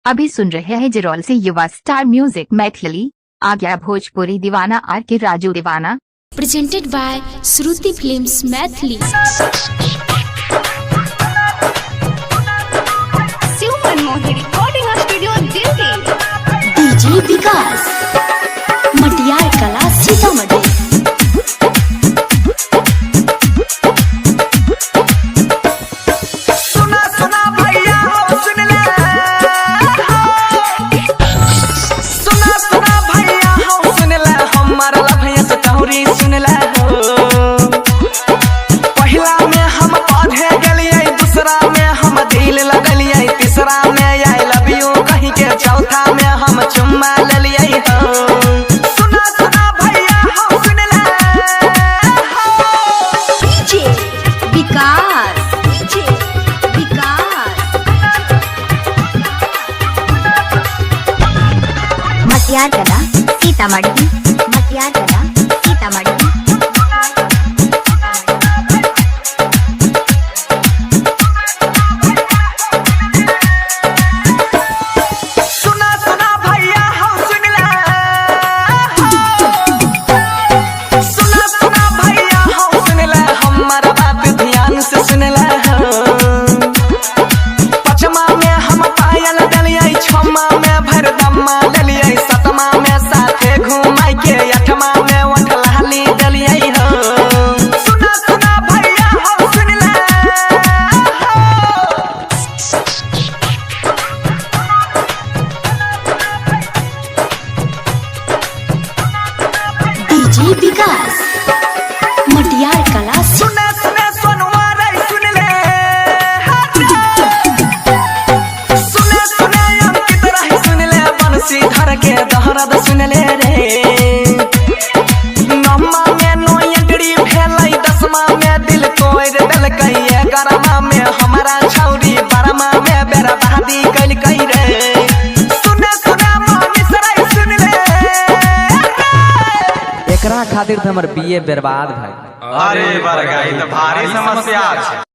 अभी सुन रहे हैं जिरोल से युवा स्टार म्यूजिक मैथिली। आ गया भोजपुरी दीवाना आर K Raju Deewana. Presented by Shruti films Maithili. Shiv Manmohan recording studio Delhi. DJ Vikas Matiyar Kala Sitamarhi. मटियार कला सीतामढ़ी। मटियार कला सीतामढ़ी। डीजे विकास मटियार कला सुने सुने सोनुआ रे सुन ले सुने सुने अंकित रही सुन ले बंसी धर के दहरद सुन ले रे। नम्मा में नो एंट्री भेलै 10मा में दिल तोड़ देलकै 11मा में हमारा छौरी 12मा में बर्बादी कैलकै रे। सुने सुने मानिस रे सुन ले एकरा खातिर हमर बीए बर्बाद भाई। अरे बरगाई तो भारी समस्या है।